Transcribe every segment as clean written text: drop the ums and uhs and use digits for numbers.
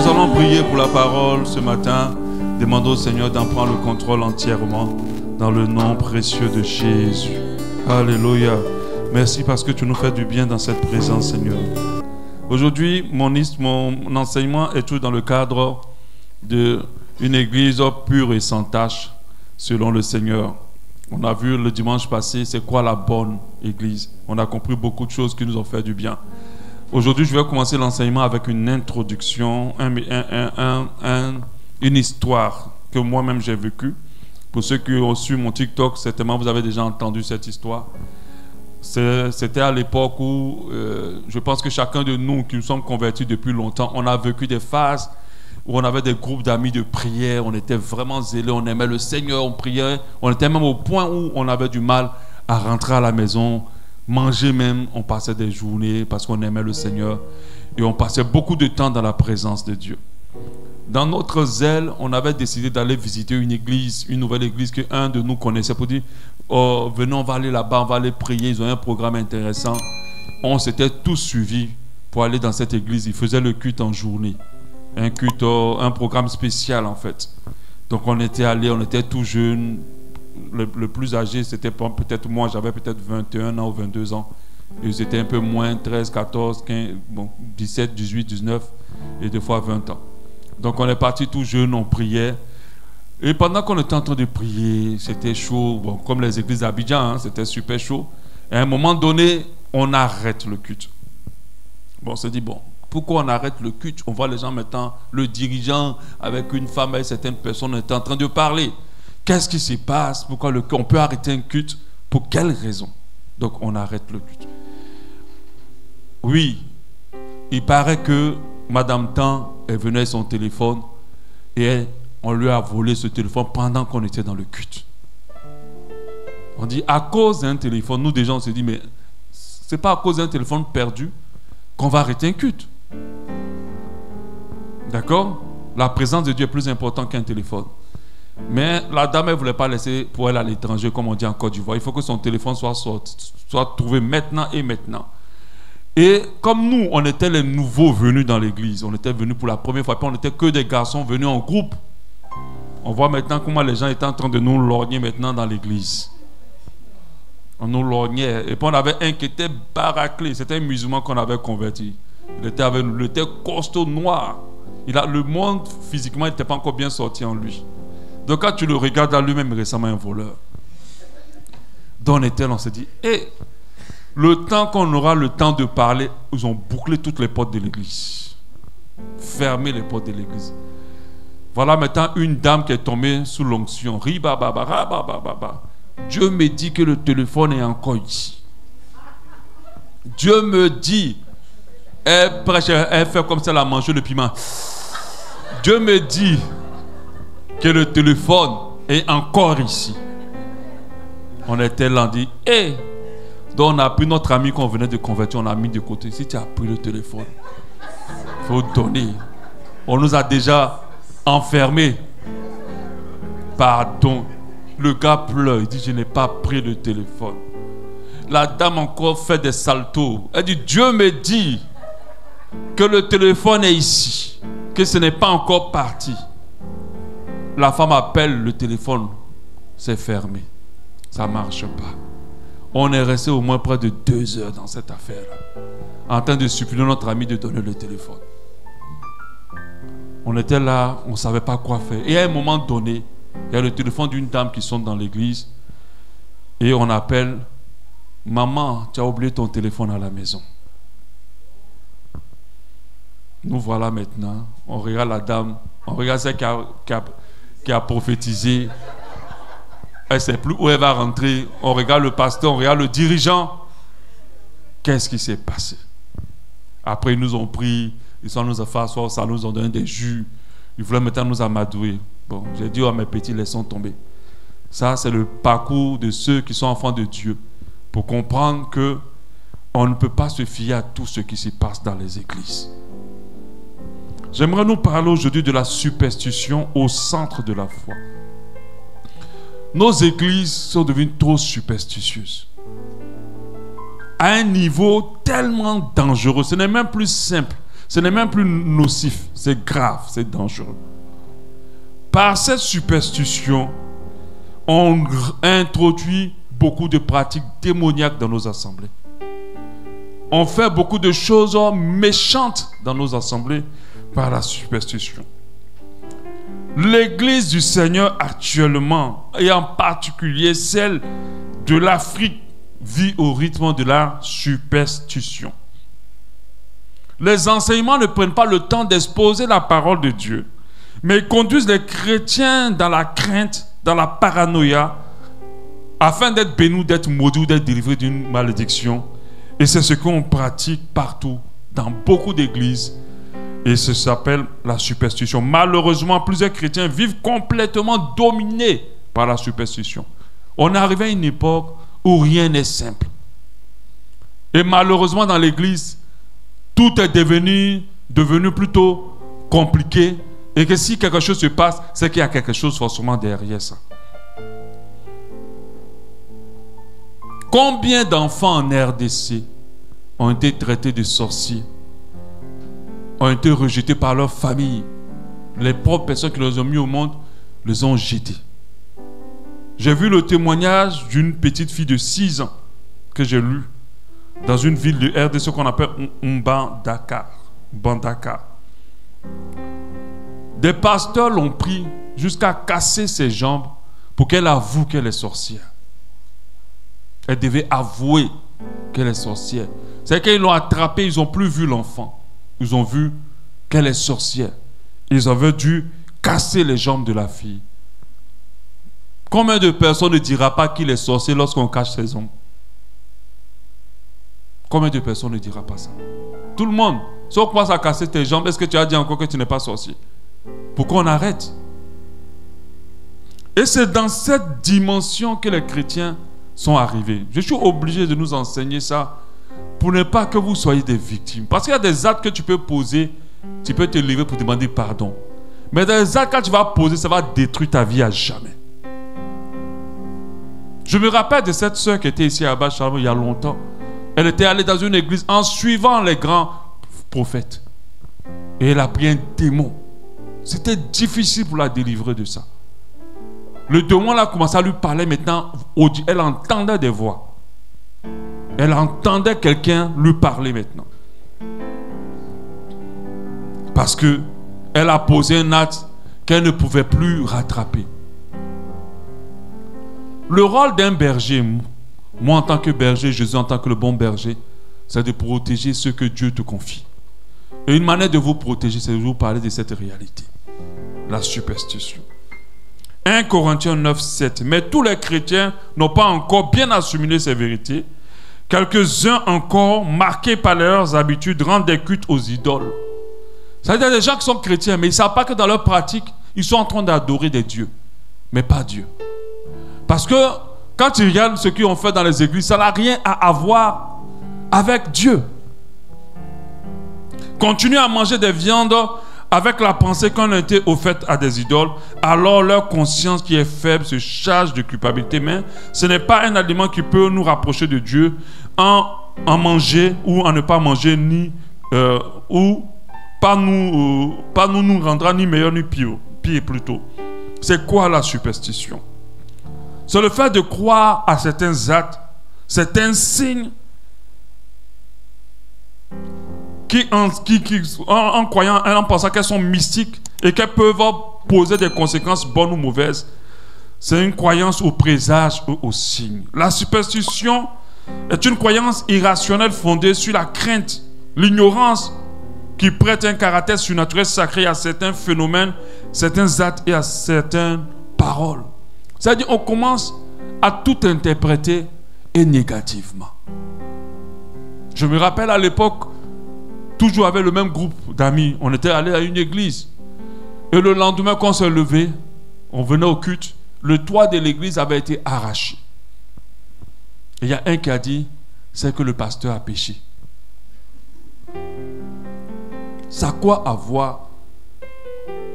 allons prier pour la parole ce matin. Demandons au Seigneur d'en prendre le contrôle entièrement dans le nom précieux de Jésus. Alléluia. Merci parce que tu nous fais du bien dans cette présence, Seigneur. Aujourd'hui, mon enseignement est tout dans le cadre d'une église pure et sans tache, selon le Seigneur. On a vu le dimanche passé, c'est quoi la bonne église. On a compris beaucoup de choses qui nous ont fait du bien. Aujourd'hui, je vais commencer l'enseignement avec une introduction, une histoire que moi-même j'ai vécue. Pour ceux qui ont su mon TikTok, certainement vous avez déjà entendu cette histoire. C'était à l'époque où je pense que chacun de nous qui nous sommes convertis depuis longtemps, on a vécu des phases où on avait des groupes d'amis de prière, on était vraiment zélés, on aimait le Seigneur, on priait, on était même au point où on avait du mal à rentrer à la maison, manger même, on passait des journées parce qu'on aimait le Seigneur et on passait beaucoup de temps dans la présence de Dieu. Dans notre zèle, on avait décidé d'aller visiter une église, une nouvelle église qu'un de nous connaissait pour dire oh, venez, on va aller là-bas, on va aller prier, ils ont un programme intéressant. On s'était tous suivis pour aller dans cette église, ils faisaient le culte en journée. Un culte, un programme spécial en fait. Donc on était allés, on était tout jeunes. Le plus âgé, c'était peut-être moi, j'avais peut-être 21 ans ou 22 ans. Ils étaient un peu moins, 13, 14, 15, bon, 17, 18, 19 et des fois 20 ans. Donc on est partis tout jeunes, on priait. Et pendant qu'on était en train de prier, c'était chaud, bon, comme les églises d'Abidjan, hein, c'était super chaud. Et à un moment donné, on arrête le culte. Bon, on s'est dit, bon, pourquoi on arrête le culte? On voit les gens maintenant, le dirigeant avec une femme et certaines personnes étaient en train de parler. Qu'est-ce qui se passe? Pourquoi on peut arrêter un culte? Pour quelle raison? Donc on arrête le culte. Oui, il paraît que Madame Tan est venue avec son téléphone et on lui a volé ce téléphone pendant qu'on était dans le culte. On dit à cause d'un téléphone, nous déjà on s'est dit mais c'est pas à cause d'un téléphone perdu qu'on va arrêter un culte. D'accord? La présence de Dieu est plus importante qu'un téléphone. Mais la dame, elle ne voulait pas laisser pour elle à l'étranger, comme on dit en Côte d'Ivoire. Il faut que son téléphone soit trouvé maintenant et maintenant. Et comme nous, on était les nouveaux venus dans l'église, on était venus pour la première fois, puis on n'était que des garçons venus en groupe. On voit maintenant comment les gens étaient en train de nous lorgner maintenant dans l'église. On nous lorgnait. Et puis on avait un qui était baraquelé. C'était un musulman qu'on avait converti. Il était avec nous. Il était costaud, noir. Le monde, physiquement, n'était pas encore bien sorti en lui. Donc quand tu le regardes à lui-même, il ressemble à un voleur. Donc on s'est dit, le temps qu'on aura le temps de parler, ils ont bouclé toutes les portes de l'église. Fermé les portes de l'église. Voilà maintenant une dame qui est tombée sous l'onction. Dieu me dit que le téléphone est encore ici. Dieu me dit, elle prêche, elle fait comme ça, elle a mangé le piment. Dieu me dit que le téléphone est encore ici. On était là, on dit, donc on a pris notre ami qu'on venait de convertir, on l'a mis de côté. Si tu as pris le téléphone, il faut donner. On nous a déjà enfermés. Pardon. Le gars pleure, il dit, je n'ai pas pris le téléphone. La dame encore fait des saltos. Elle dit, Dieu me dit que le téléphone est ici, que ce n'est pas encore parti. La femme appelle, le téléphone, c'est fermé. Ça ne marche pas. On est resté au moins près de 2 heures dans cette affaire, en train de supplier notre ami de donner le téléphone. On était là, on ne savait pas quoi faire. Et à un moment donné, il y a le téléphone d'une dame qui sonne dans l'église. Et on appelle, maman, tu as oublié ton téléphone à la maison. Nous voilà maintenant, on regarde la dame, on regarde celle qui a prophétisé. Elle ne sait plus où elle va rentrer. On regarde le pasteur, on regarde le dirigeant. Qu'est-ce qui s'est passé? Après, ils nous ont pris, ils sont nous a fait asseoir, ça nous ont donné des jus. Ils voulaient maintenant nous amadouer. Bon, j'ai dit à mes petits, laissons tomber. Ça, c'est le parcours de ceux qui sont enfants de Dieu. Pour comprendre que on ne peut pas se fier à tout ce qui se passe dans les églises. J'aimerais nous parler aujourd'hui de la superstition au centre de la foi. Nos églises sont devenues trop superstitieuses. À un niveau tellement dangereux. Ce n'est même plus simple. Ce n'est même plus nocif, c'est grave, c'est dangereux. Par cette superstition, on introduit beaucoup de pratiques démoniaques dans nos assemblées. On fait beaucoup de choses méchantes dans nos assemblées par la superstition. L'Église du Seigneur actuellement, et en particulier celle de l'Afrique, vit au rythme de la superstition. Les enseignements ne prennent pas le temps d'exposer la parole de Dieu, mais conduisent les chrétiens dans la crainte, dans la paranoïa, afin d'être bénis, d'être maudits, d'être délivrés d'une malédiction. Et c'est ce qu'on pratique partout, dans beaucoup d'églises. Et ça s'appelle la superstition. Malheureusement, plusieurs chrétiens vivent complètement dominés par la superstition. On est arrivé à une époque où rien n'est simple. Et malheureusement, dans l'église, tout est devenu plutôt compliqué. Et que si quelque chose se passe, c'est qu'il y a quelque chose forcément derrière ça. Combien d'enfants en RDC ont été traités de sorciers, ont été rejetés par leur famille? Les propres personnes qui les ont mis au monde les ont jetés. J'ai vu le témoignage d'une petite fille de 6 ans que j'ai lu dans une ville de RDC qu'on appelle Mbandaka. Des pasteurs l'ont pris jusqu'à casser ses jambes pour qu'elle avoue qu'elle est sorcière. Elle devait avouer qu'elle est sorcière. C'est qu'ils l'ont attrapée, ils n'ont plus vu l'enfant. Ils ont vu qu'elle est sorcière. Ils avaient dû casser les jambes de la fille. Combien de personnes ne dira pas qu'il est sorcier lorsqu'on cache ses ongles? Combien de personnes ne dira pas ça? Tout le monde. Si on commence à casser tes jambes, est-ce que tu as dit encore que tu n'es pas sorcier? Pourquoi on arrête? Et c'est dans cette dimension que les chrétiens sont arrivés. Je suis obligé de nous enseigner ça pour ne pas que vous soyez des victimes. Parce qu'il y a des actes que tu peux poser, tu peux te lever pour demander pardon. Mais des actes que tu vas poser, ça va détruire ta vie à jamais. Je me rappelle de cette sœur qui était ici à Bachalon il y a longtemps. Elle était allée dans une église en suivant les grands prophètes. Et elle a pris un démon. C'était difficile pour la délivrer de ça. Le démon a commencé à lui parler maintenant. Elle entendait des voix. Elle entendait quelqu'un lui parler maintenant. Parce que elle a posé un acte qu'elle ne pouvait plus rattraper. Le rôle d'un berger, moi en tant que berger, Jésus en tant que le bon berger, c'est de protéger ceux que Dieu te confie. Et une manière de vous protéger, c'est de vous parler de cette réalité. La superstition. 1 Corinthiens 9, 7. Mais tous les chrétiens n'ont pas encore bien assimilé ces vérités. Quelques-uns encore, marqués par leurs habitudes, rendent des cultes aux idoles. C'est-à-dire des gens qui sont chrétiens, mais ils ne savent pas que dans leur pratique, ils sont en train d'adorer des dieux, mais pas Dieu. Parce que quand tu regardes ce qu'ils ont fait dans les églises, ça n'a rien à voir avec Dieu. Continuent à manger des viandes avec la pensée qu'on a été offerte à des idoles, alors leur conscience qui est faible se charge de culpabilité. Mais ce n'est pas un aliment qui peut nous rapprocher de Dieu en manger ou en ne pas manger, ou pas nous rendra ni meilleur ni pire plutôt. C'est quoi la superstition? C'est le fait de croire à certains actes, certains signes en croyant, en pensant qu'elles sont mystiques et qu'elles peuvent poser des conséquences bonnes ou mauvaises. C'est une croyance au présage ou au signe. La superstition est une croyance irrationnelle fondée sur la crainte, l'ignorance qui prête un caractère surnaturel sacré à certains phénomènes, certains actes et à certaines paroles. C'est-à-dire qu'on commence à tout interpréter et négativement. Je me rappelle à l'époque, toujours avec le même groupe d'amis, on était allé à une église. Et le lendemain, quand on s'est levé, on venait au culte, le toit de l'église avait été arraché. Et il y a un qui a dit, c'est que le pasteur a péché. Ça a quoi à voir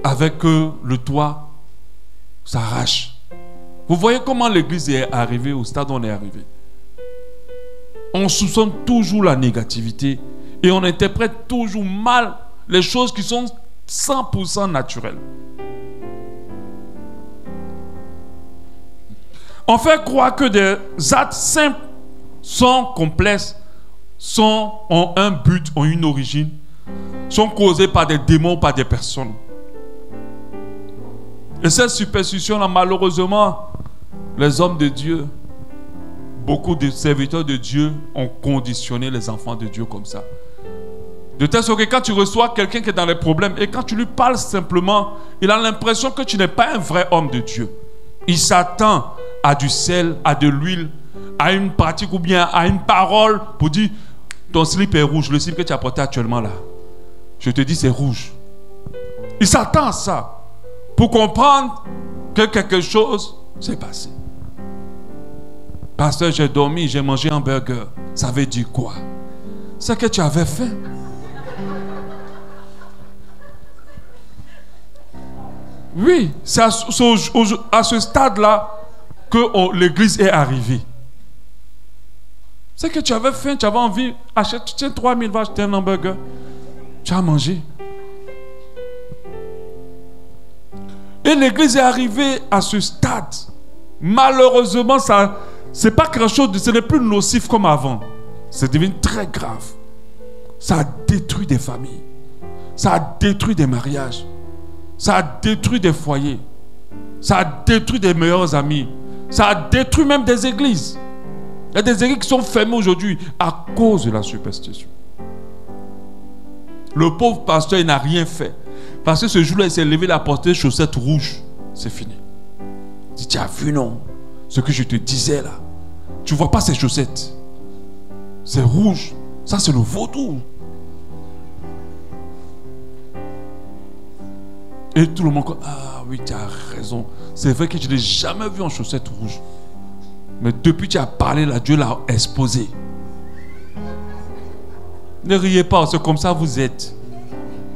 avec que le toit s'arrache? Vous voyez comment l'église est arrivée au stade où on est arrivé. On soupçonne toujours la négativité et on interprète toujours mal les choses qui sont 100% naturelles. On fait croire que des actes simples sont complexes, ont un but, ont une origine, sont causés par des démons ou par des personnes. Et cette superstition-là, malheureusement, les hommes de Dieu, beaucoup de serviteurs de Dieu ont conditionné les enfants de Dieu comme ça. De telle sorte que quand tu reçois quelqu'un qui est dans les problèmes et quand tu lui parles simplement, il a l'impression que tu n'es pas un vrai homme de Dieu. Il s'attend à du sel, à de l'huile, à une pratique ou bien à une parole pour dire ton slip est rouge, le slip que tu as porté actuellement là. Je te dis c'est rouge. Il s'attend à ça pour comprendre que quelque chose s'est passé. Pasteur, j'ai dormi, j'ai mangé un burger. Ça veut dire quoi? C'est que tu avais faim. Oui, c'est à ce stade-là que l'église est arrivée. C'est que tu avais faim, tu avais envie, achète, tu tiens 3000, va acheter un hamburger. Tu as mangé. Et l'église est arrivée à ce stade. Malheureusement, c'est pas quelque chose ce n'est plus nocif comme avant. C'est devenu très grave. Ça a détruit des familles. Ça a détruit des mariages. Ça a détruit des foyers. Ça a détruit des meilleurs amis. Ça a détruit même des églises. Il y a des églises qui sont fermées aujourd'hui à cause de la superstition. Le pauvre pasteur, il n'a rien fait. Parce que ce jour-là, il s'est levé, il a porté des chaussettes rouges. C'est fini. Il dit, tu as vu, non? Ce que je te disais là. Tu ne vois pas ces chaussettes. C'est rouge. Ça, c'est le vaudou. Et tout le monde dit, ah oui, tu as raison. C'est vrai que je ne l'ai jamais vu en chaussettes rouges. Mais depuis que tu as parlé là, Dieu l'a exposé. Ne riez pas, c'est comme ça vous êtes.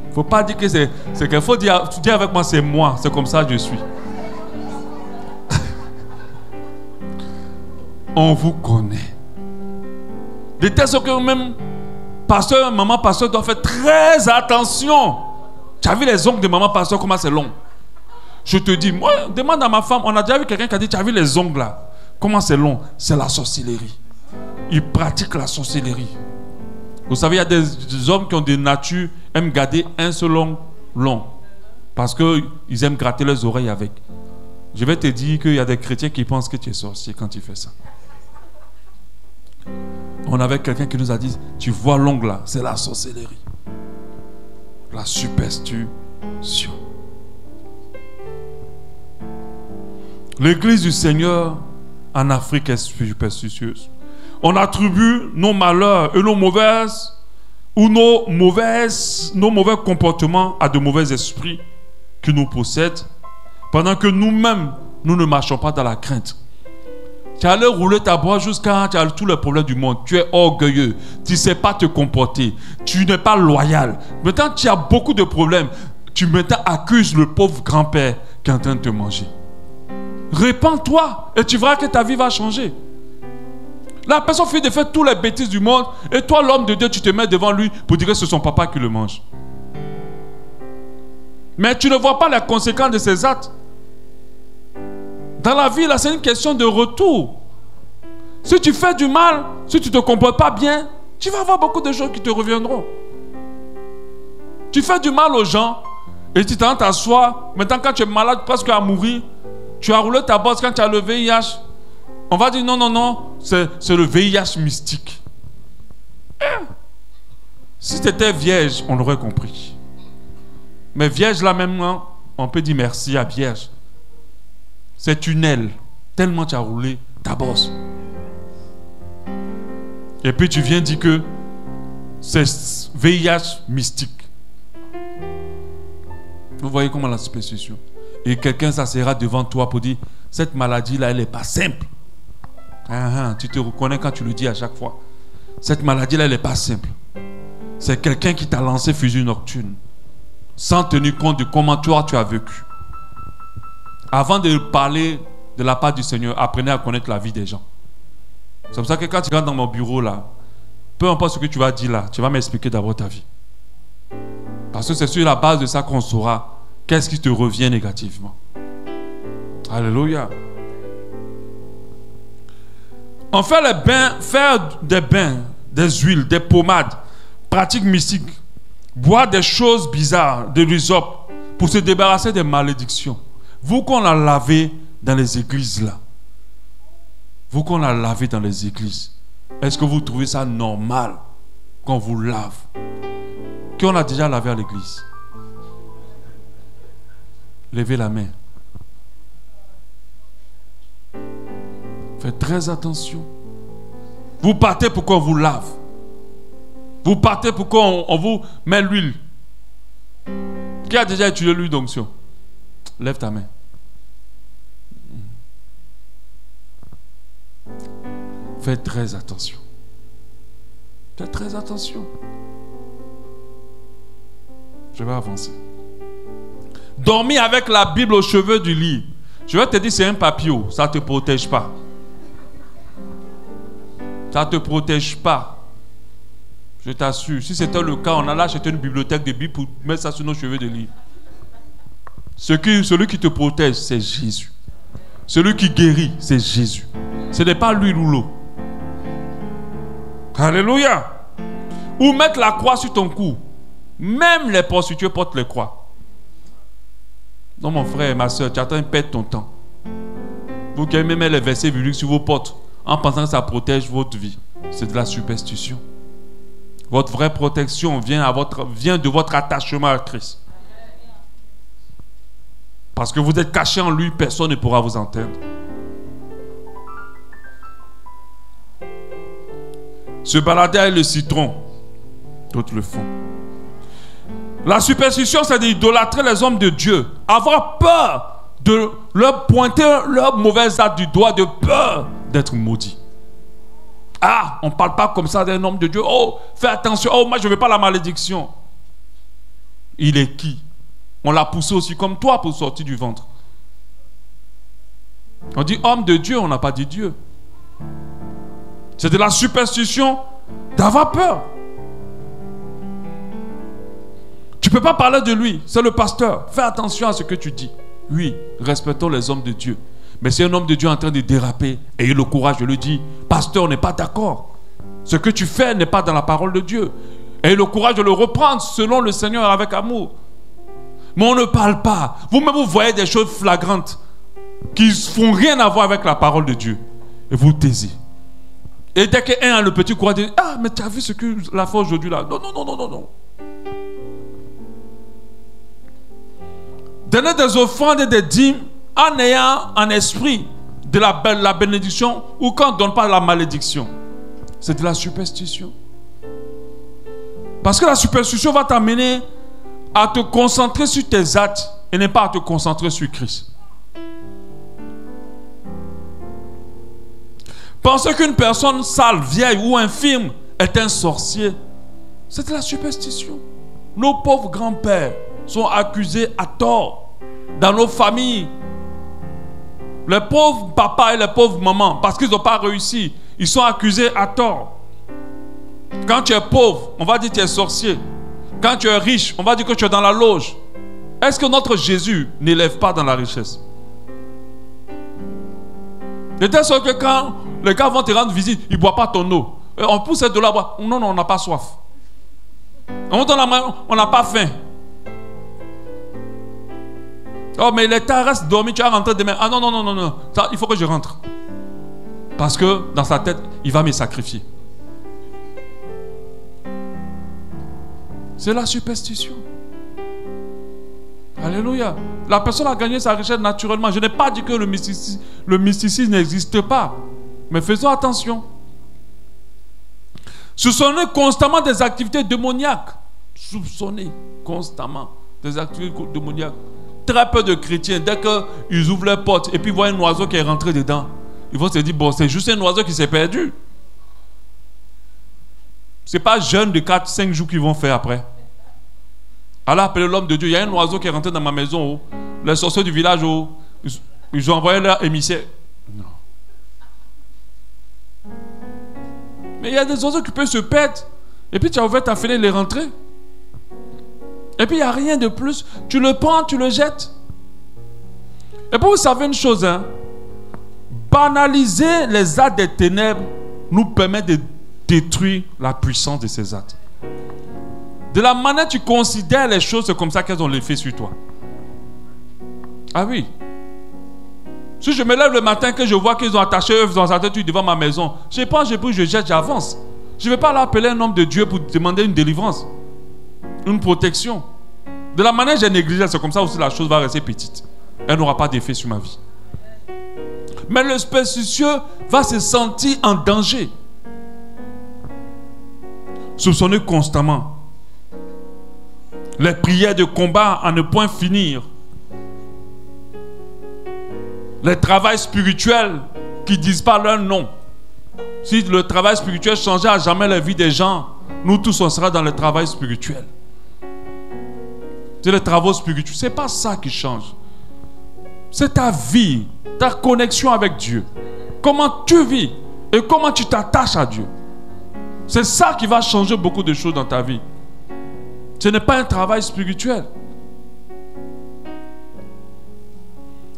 Il ne faut pas dire que c'est qu'il faut dire, tu dis avec moi, c'est moi, c'est comme ça que je suis. On vous connaît. De telle sorte que même pasteur, maman pasteur doit faire très attention. Tu as vu les ongles de maman pasteur, comment c'est long? Je te dis, moi, demande à ma femme, on a déjà vu quelqu'un qui a dit, tu as vu les ongles là? Comment c'est long? C'est la sorcellerie. Ils pratiquent la sorcellerie. Vous savez, il y a des hommes qui ont des natures, aiment garder un seul ongle long. Parce qu'ils aiment gratter leurs oreilles avec. Je vais te dire qu'il y a des chrétiens qui pensent que tu es sorcier quand tu fais ça. On avait quelqu'un qui nous a dit, tu vois l'ongle là, c'est la sorcellerie. La superstition. L'église du Seigneur en Afrique est superstitieuse. On attribue nos malheurs et nos mauvais comportements à de mauvais esprits qui nous possèdent, pendant que nous-mêmes, nous ne marchons pas dans la crainte. Tu allais rouler ta boîte jusqu'à tu as tous les problèmes du monde. Tu es orgueilleux. Tu ne sais pas te comporter. Tu n'es pas loyal. Maintenant, tu as beaucoup de problèmes. Tu maintenant accuses le pauvre grand-père qui est en train de te manger. Répands-toi et tu verras que ta vie va changer. La personne finit de faire toutes les bêtises du monde et toi, l'homme de Dieu, tu te mets devant lui pour dire que c'est son papa qui le mange. Mais tu ne vois pas les conséquences de ses actes. Dans la vie, là, c'est une question de retour. Si tu fais du mal, si tu ne te comportes pas bien, tu vas avoir beaucoup de choses qui te reviendront. Tu fais du mal aux gens et tu t'assois. Maintenant, quand tu es malade, presque à mourir, tu as roulé ta bosse quand tu as le VIH. On va dire non, c'est le VIH mystique. Si tu étais vierge, on l'aurait compris. Mais vierge, là même, on peut dire merci à vierge. C'est tunnel. Tellement tu as roulé ta bosse. Et puis tu viens dire que c'est VIH mystique. Vous voyez comment la superstition. Et quelqu'un s'asseyra devant toi pour dire, cette maladie-là, elle n'est pas simple. Tu te reconnais quand tu le dis à chaque fois. Cette maladie-là, elle n'est pas simple. C'est quelqu'un qui t'a lancé fusil nocturne, sans tenir compte de comment toi tu as vécu. Avant de parler de la part du Seigneur, apprenez à connaître la vie des gens. C'est pour ça que quand tu rentres dans mon bureau là, peu importe ce que tu vas dire là, tu vas m'expliquer d'abord ta vie. Parce que c'est sur la base de ça qu'on saura qu'est-ce qui te revient négativement. Alléluia. On fait les bains, faire des bains, des huiles, des pommades, pratiques mystiques, boire des choses bizarres, de l'hysope, pour se débarrasser des malédictions. Vous qu'on a lavé dans les églises là, vous qu'on a lavé dans les églises, est-ce que vous trouvez ça normal qu'on vous lave? Qui on a déjà lavé à l'église? Levez la main. Faites très attention. Vous partez pour qu'on vous lave. Vous partez pour qu'on vous met l'huile. Qui a déjà utilisé l'huile d'onction? Lève ta main. Faites très attention. Faites très attention. Je vais avancer. Dormir avec la Bible aux cheveux du lit. Je vais te dire, c'est un papillon. Ça ne te protège pas. Ça ne te protège pas. Je t'assure. Si c'était le cas, on allait acheter une bibliothèque de Bible pour mettre ça sur nos cheveux de lit. Celui qui te protège, c'est Jésus. Celui qui guérit, c'est Jésus. Ce n'est pas l'huile ou l'eau. Alléluia. Ou mettre la croix sur ton cou. Même les prostituées portent les croix. Non, mon frère et ma soeur, tu attends, perdre ton temps. Vous qui aimez mettre les versets bibliques sur vos portes en pensant que ça protège votre vie. C'est de la superstition. Votre vraie protection vient de votre attachement à Christ. Parce que vous êtes caché en lui, personne ne pourra vous entendre. Se balader avec le citron, d'autres le font. La superstition, c'est d'idolâtrer les hommes de Dieu. Avoir peur de leur pointer leur mauvaise acte du doigt, de peur d'être maudit. Ah, on ne parle pas comme ça d'un homme de Dieu. Oh, fais attention. Oh, moi je ne veux pas la malédiction. Il est qui? On l'a poussé aussi comme toi pour sortir du ventre. On dit homme de Dieu, on n'a pas dit Dieu. C'est de la superstition d'avoir peur. Tu ne peux pas parler de lui, c'est le pasteur. Fais attention à ce que tu dis. Oui, respectons les hommes de Dieu. Mais si un homme de Dieu est en train de déraper, ayez le courage de lui dire, pasteur, on n'est pas d'accord. Ce que tu fais n'est pas dans la parole de Dieu. Ayez le courage de le reprendre selon le Seigneur avec amour. Mais on ne parle pas. Vous-même, vous voyez des choses flagrantes qui ne font rien à voir avec la parole de Dieu. Et vous taisez. Et dès qu'un a le petit courage de dire, ah, mais tu as vu ce que la foi aujourd'hui là? Non, non, non, non, non, non. Donner des offrandes et des dîmes en ayant en esprit de la bénédiction ou quand on ne donne pas la malédiction. C'est de la superstition. Parce que la superstition va t'amener à te concentrer sur tes actes et non pas à te concentrer sur Christ. Penser qu'une personne sale, vieille ou infirme est un sorcier, c'est de la superstition. Nos pauvres grands-pères sont accusés à tort dans nos familles. Les pauvres papas et les pauvres mamans, parce qu'ils n'ont pas réussi, ils sont accusés à tort. Quand tu es pauvre, on va dire que tu es sorcier. Quand tu es riche, on va dire que tu es dans la loge. Est-ce que notre Jésus n'élève pas dans la richesse? De telle sorte que quand les gars vont te rendre visite, ils ne boivent pas ton eau. On pousse de là boire. Non, non, on n'a pas soif. On donne la main, on n'a pas faim. Oh, mais l'État reste dormi, tu vas rentrer demain. Ah non, non, non, non, non. Ça, il faut que je rentre. Parce que dans sa tête, il va me sacrifier. C'est la superstition. Alléluia. La personne a gagné sa richesse naturellement. Je n'ai pas dit que le mysticisme n'existe pas. Mais faisons attention. Soupçonner constamment des activités démoniaques. Soupçonner constamment des activités démoniaques. Très peu de chrétiens, dès qu'ils ouvrent les portes et puis voient un oiseau qui est rentré dedans, ils vont se dire, bon, c'est juste un oiseau qui s'est perdu. Ce n'est pas jeûne de 4-5 jours qu'ils vont faire après. Alors appelez l'homme de Dieu, il y a un oiseau qui est rentré dans ma maison. Oh. Les sorciers du village, oh. Ils ont envoyé leur émissaire. Non. Mais il y a des oiseaux qui peuvent se perdre. Et puis tu as ouvert ta fenêtre et les rentrer. Et puis il n'y a rien de plus. Tu le prends, tu le jettes. Et puis vous savez une chose, hein? Banaliser les actes des ténèbres nous permet de détruire la puissance de ces actes. De la manière dont tu considères les choses, c'est comme ça qu'elles ont l'effet sur toi. Ah oui. Si je me lève le matin que je vois qu'ils ont attaché œufs dans sa tête devant ma maison, je prends, je jette, j'avance. Je ne vais pas aller appeler un homme de Dieu pour demander une délivrance, une protection. De la manière dont j'ai négligé, c'est comme ça aussi la chose va rester petite. Elle n'aura pas d'effet sur ma vie. Mais le superstitieux va se sentir en danger. Soupçonner constamment. Les prières de combat à ne point finir. Les travails spirituels qui ne disent pas leur nom. Si le travail spirituel changeait à jamais la vie des gens, nous tous on sera dans le travail spirituel. C'est les travaux spirituels. Ce n'est pas ça qui change. C'est ta vie, ta connexion avec Dieu. Comment tu vis et comment tu t'attaches à Dieu. C'est ça qui va changer beaucoup de choses dans ta vie. Ce n'est pas un travail spirituel.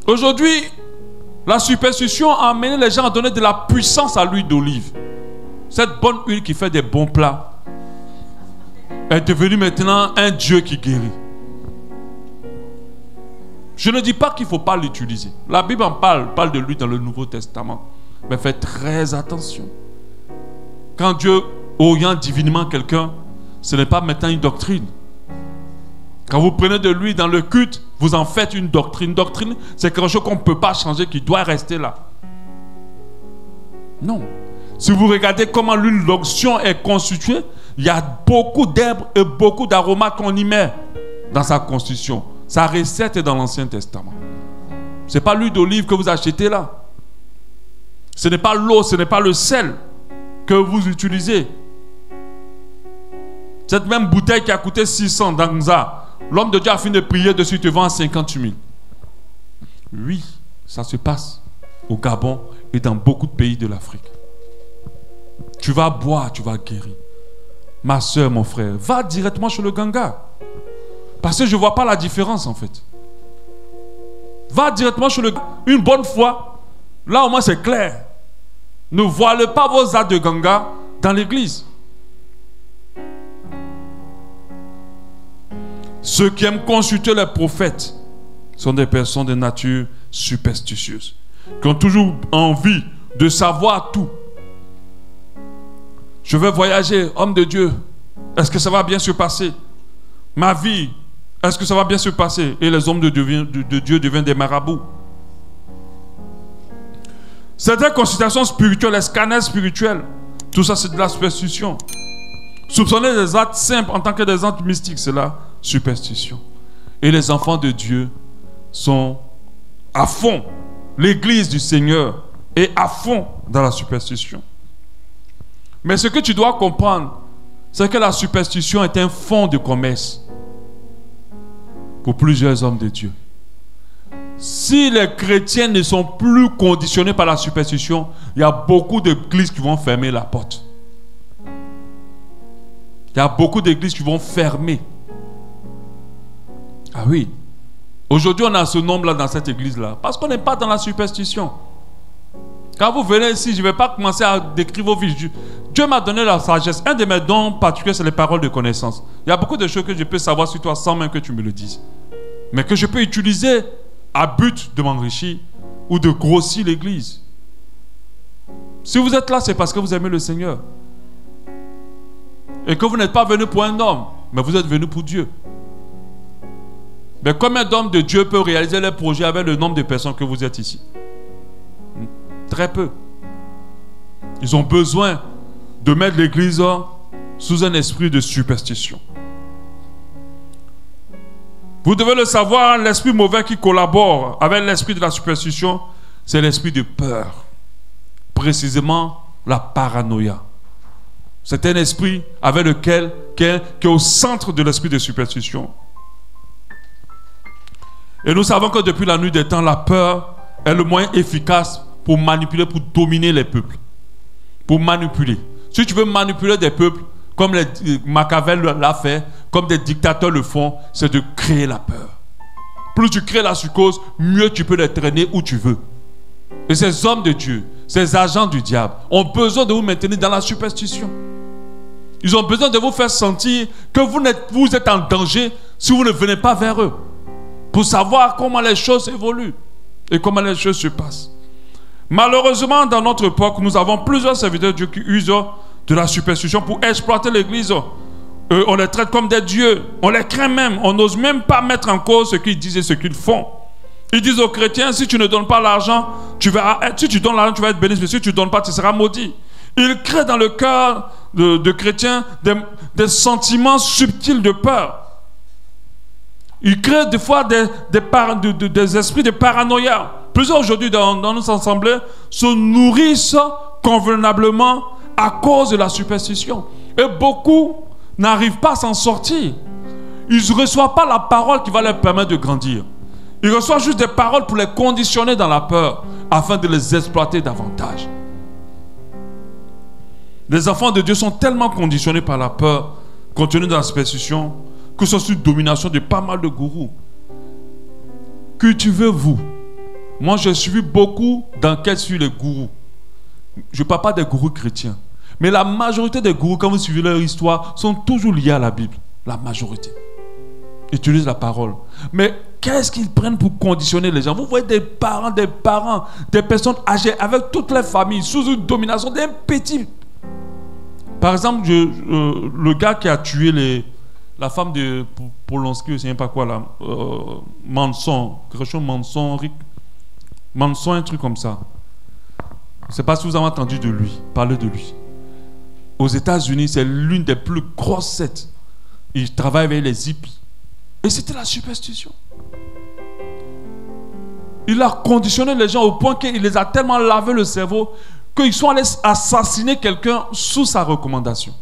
Aujourd'hui, la superstition a amené les gens à donner de la puissance à l'huile d'olive. Cette bonne huile qui fait des bons plats est devenue maintenant un Dieu qui guérit. Je ne dis pas qu'il ne faut pas l'utiliser. La Bible en parle de lui dans le Nouveau Testament. Mais faites très attention. Quand Dieu oriente divinement quelqu'un, ce n'est pas maintenant une doctrine. Quand vous prenez de lui dans le culte, vous en faites une doctrine. Une doctrine, c'est quelque chose qu'on ne peut pas changer, qui doit rester là. Non. Si vous regardez comment l'huile d'onction est constituée, il y a beaucoup d'herbes et beaucoup d'aromates qu'on y met dans sa constitution. Sa recette est dans l'Ancien Testament. Ce n'est pas l'huile d'olive que vous achetez là. Ce n'est pas l'eau, ce n'est pas le sel que vous utilisez. Cette même bouteille qui a coûté 600 d'Angza, l'homme de Dieu a fini de prier dessus, il te vend 50 000. Oui, ça se passe au Gabon et dans beaucoup de pays de l'Afrique. Tu vas boire, tu vas guérir. Ma soeur, mon frère, va directement chez le Ganga. Parce que je ne vois pas la différence en fait. Va directement chez le Ganga. Une bonne fois, là au moins c'est clair. Ne voilez pas vos actes de Ganga dans l'église. Ceux qui aiment consulter les prophètes sont des personnes de nature superstitieuse, qui ont toujours envie de savoir tout. Je vais voyager, homme de Dieu. Est-ce que ça va bien se passer? Ma vie, est-ce que ça va bien se passer? Et les hommes de Dieu deviennent des marabouts. Certaines consultations spirituelles, les scanners spirituels, tout ça c'est de la superstition. Soupçonner des actes simples en tant que des actes mystiques, c'est la superstition. Et les enfants de Dieu sont à fond. L'église du Seigneur est à fond dans la superstition. Mais ce que tu dois comprendre, c'est que la superstition est un fonds de commerce pour plusieurs hommes de Dieu. Si les chrétiens ne sont plus conditionnés par la superstition, il y a beaucoup d'églises qui vont fermer la porte. Il y a beaucoup d'églises qui vont fermer. Ah oui. Aujourd'hui, on a ce nombre-là dans cette église-là. Parce qu'on n'est pas dans la superstition. Quand vous venez ici, je ne vais pas commencer à décrire vos vies. Dieu m'a donné la sagesse. Un de mes dons particuliers, c'est les paroles de connaissance. Il y a beaucoup de choses que je peux savoir sur toi sans même que tu me le dises. Mais que je peux utiliser à but de m'enrichir ou de grossir l'église. Si vous êtes là, c'est parce que vous aimez le Seigneur. Et que vous n'êtes pas venu pour un homme, mais vous êtes venu pour Dieu. Mais combien d'hommes de Dieu peuvent réaliser leurs projets avec le nombre de personnes que vous êtes ici? Très peu. Ils ont besoin de mettre l'église sous un esprit de superstition. Vous devez le savoir, l'esprit mauvais qui collabore avec l'esprit de la superstition, c'est l'esprit de peur. Précisément la paranoïa. C'est un esprit avec lequel, qui est au centre de l'esprit de superstition. Et nous savons que depuis la nuit des temps, la peur est le moyen efficace pour manipuler, pour dominer les peuples. Pour manipuler. Si tu veux manipuler des peuples, comme Machiavel l'a fait, comme des dictateurs le font, c'est de créer la peur. Plus tu crées la psychose, mieux tu peux les traîner où tu veux. Et ces hommes de Dieu, ces agents du diable, ont besoin de vous maintenir dans la superstition. Ils ont besoin de vous faire sentir que vous êtes en danger si vous ne venez pas vers eux. Pour savoir comment les choses évoluent et comment les choses se passent. Malheureusement, dans notre époque, nous avons plusieurs serviteurs de Dieu qui usent de la superstition pour exploiter l'église. On les traite comme des dieux. On les craint même. On n'ose même pas mettre en cause ce qu'ils disent et ce qu'ils font. Ils disent aux chrétiens, si tu ne donnes pas l'argent, si tu donnes l'argent, tu vas être béni, mais si tu ne donnes pas, tu seras maudit. Ils créent dans le cœur de chrétiens des sentiments subtils de peur. Ils créent des fois des esprits de paranoïa. Plusieurs aujourd'hui dans nos assemblées se nourrissent convenablement à cause de la superstition. Et beaucoup n'arrivent pas à s'en sortir. Ils ne reçoivent pas la parole qui va leur permettre de grandir. Ils reçoivent juste des paroles pour les conditionner dans la peur afin de les exploiter davantage. Les enfants de Dieu sont tellement conditionnés par la peur, contenus dans la superstition, que ce soit une domination de pas mal de gourous. Cultivez-vous. Moi, j'ai suivi beaucoup d'enquêtes sur les gourous. Je ne parle pas des gourous chrétiens. Mais la majorité des gourous, quand vous suivez leur histoire, sont toujours liés à la Bible. La majorité. Ils utilisent la parole. Mais qu'est-ce qu'ils prennent pour conditionner les gens? Vous voyez des parents, des personnes âgées avec toutes les familles, sous une domination d'un petit. Par exemple, le gars qui a tué la femme de Polonsky, je ne sais pas quoi là, Manson, quelque chose Manson, un truc comme ça. Je ne sais pas si vous avez entendu de lui, parler de lui. Aux États-Unis, c'est l'une des plus grosses sectes. Il travaille avec les hippies. Et c'était la superstition. Il a conditionné les gens au point qu'il les a tellement lavé le cerveau qu'ils sont allés assassiner quelqu'un sous sa recommandation.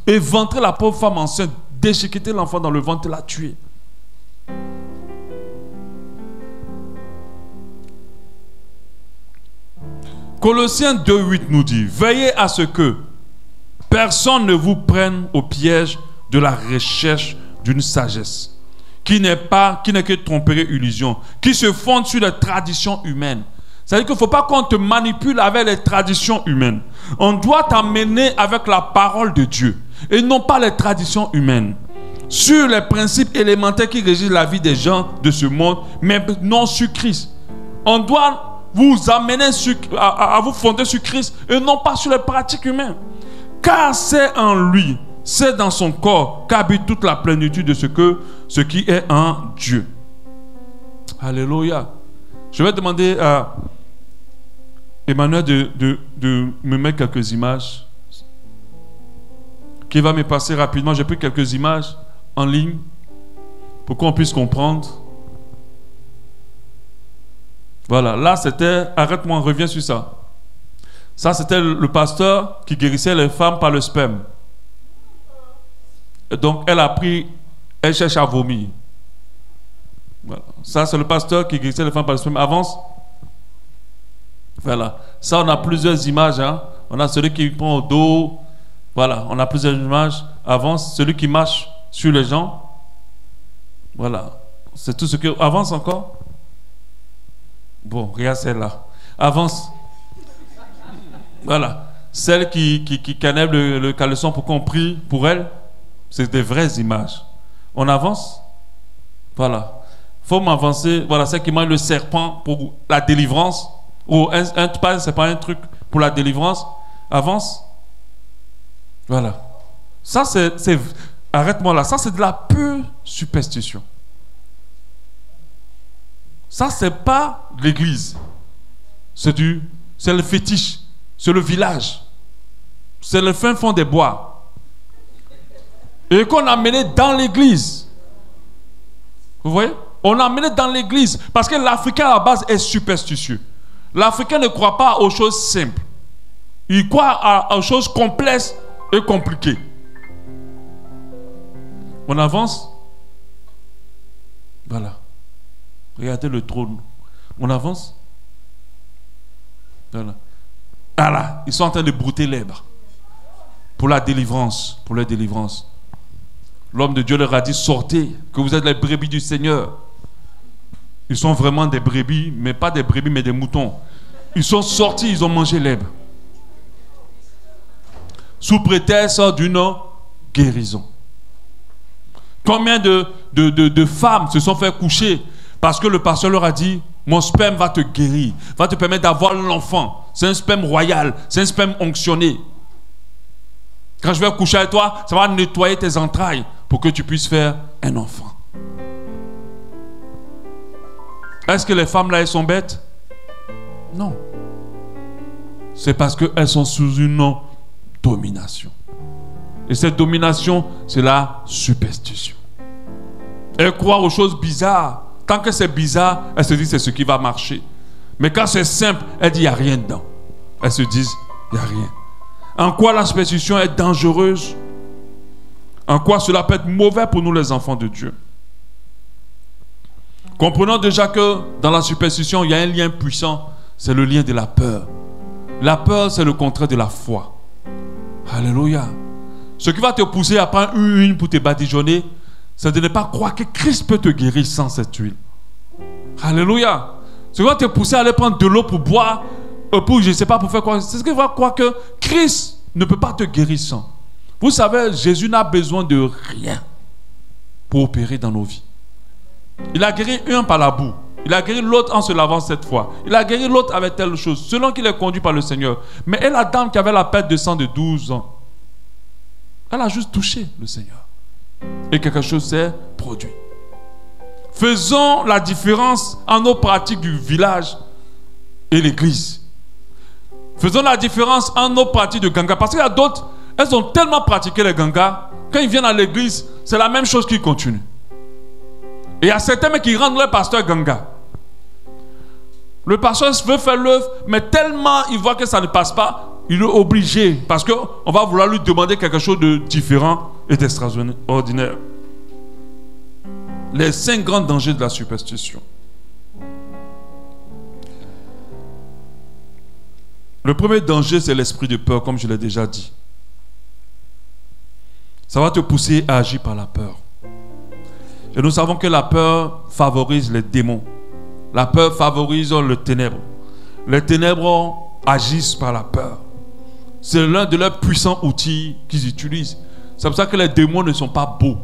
Éventrer la pauvre femme enceinte, déchiqueter l'enfant dans le ventre et la tuer. Colossiens 2,8 nous dit: veillez à ce que personne ne vous prenne au piège de la recherche d'une sagesse qui n'est que tromperie, illusion, qui se fonde sur les traditions humaines. C'est-à-dire qu'il ne faut pas qu'on te manipule avec les traditions humaines. On doit t'amener avec la parole de Dieu et non pas les traditions humaines. Sur les principes élémentaires qui régissent la vie des gens de ce monde, mais non sur Christ. On doit vous amener à vous fonder sur Christ et non pas sur les pratiques humaines. Car c'est en lui, c'est dans son corps qu'habite toute la plénitude de ce qui est en Dieu. Alléluia. Je vais demander à Emmanuel de me mettre quelques images qui va me passer rapidement. J'ai pris quelques images en ligne pour qu'on puisse comprendre. Voilà, là c'était, arrête-moi, reviens sur ça. Ça c'était le pasteur qui guérissait les femmes par le sperme. Et donc elle cherche à vomir. Voilà. Ça c'est le pasteur qui guérissait les femmes par le sperme. Avance. Voilà, ça on a plusieurs images. Hein. On a celui qui prend au dos. Voilà, on a plusieurs images. Avance, celui qui marche sur les gens. Voilà, c'est tout ce que... Avance encore. Bon, regarde celle-là. Avance. Voilà. Celle qui canève le caleçon pour qu'on prie pour elle. C'est des vraies images. On avance. Voilà. Il faut m'avancer. Voilà, celle qui mange le serpent pour la délivrance. Ou c'est pas un truc pour la délivrance. Avance. Voilà. Ça, c'est arrête-moi là. Ça, c'est de la pure superstition. Ça, c'est pas l'église. C'est le fétiche. C'est le village. C'est le fin fond des bois. Et qu'on a mené dans l'église. Vous voyez? On a mené dans l'église. Parce que l'Africain à la base est superstitieux. L'Africain ne croit pas aux choses simples. Il croit aux choses complexes et compliquées. On avance. Voilà. Regardez le trône. On avance. Voilà. Ah là, ils sont en train de brouter l'herbe pour la délivrance, pour leur délivrance. L'homme de Dieu leur a dit, sortez, que vous êtes les brebis du Seigneur. Ils sont vraiment des brebis, mais pas des brebis, mais des moutons. Ils sont sortis, ils ont mangé l'herbe. Sous prétexte d'une guérison. Combien de femmes se sont fait coucher parce que le pasteur leur a dit, mon sperme va te guérir, va te permettre d'avoir l'enfant. C'est un sperme royal, c'est un sperme onctionné. Quand je vais coucher avec toi, ça va nettoyer tes entrailles pour que tu puisses faire un enfant. Est-ce que les femmes là, elles sont bêtes? Non. C'est parce qu'elles sont sous une domination. Et cette domination, c'est la superstition. Elles croient aux choses bizarres. Tant que c'est bizarre, elles se disent c'est ce qui va marcher. Mais quand c'est simple, elles disent il n'y a rien dedans. Elles se disent il n'y a rien. En quoi la superstition est dangereuse? En quoi cela peut être mauvais pour nous les enfants de Dieu? Comprenons déjà que dans la superstition, il y a un lien puissant, c'est le lien de la peur. La peur, c'est le contraire de la foi. Alléluia. Ce qui va te pousser à prendre une pour te badigeonner, c'est de ne pas croire que Christ peut te guérir sans cette huile. Alléluia. Ce qui va te pousser à aller prendre de l'eau pour boire, pour je ne sais pas pour faire quoi, c'est ce qui va croire que Christ ne peut pas te guérir sans. Vous savez, Jésus n'a besoin de rien pour opérer dans nos vies. Il a guéri un par la boue. Il a guéri l'autre en se lavant 7 fois. Il a guéri l'autre avec telle chose, selon qu'il est conduit par le Seigneur. Mais et la dame qui avait la perte de sang de 12 ans, elle a juste touché le Seigneur. Et quelque chose s'est produit. Faisons la différence en nos pratiques du village et l'église. Faisons la différence en nos pratiques de ganga. Parce qu'il y a d'autres, elles ont tellement pratiqué les gangas, quand ils viennent à l'église, c'est la même chose qui continue. Et il y a certains mecs qui rendent leur pasteur ganga. Le pasteur veut faire l'œuvre, mais tellement il voit que ça ne passe pas, il est obligé, parce qu'on va vouloir lui demander quelque chose de différent et d'extraordinaire. Les 5 grands dangers de la superstition. Le premier danger, c'est l'esprit de peur, comme je l'ai déjà dit. Ça va te pousser à agir par la peur. Et nous savons que la peur favorise les démons. La peur favorise les ténèbres. Les ténèbres agissent par la peur. C'est l'un de leurs puissants outils qu'ils utilisent. C'est pour ça que les démons ne sont pas beaux.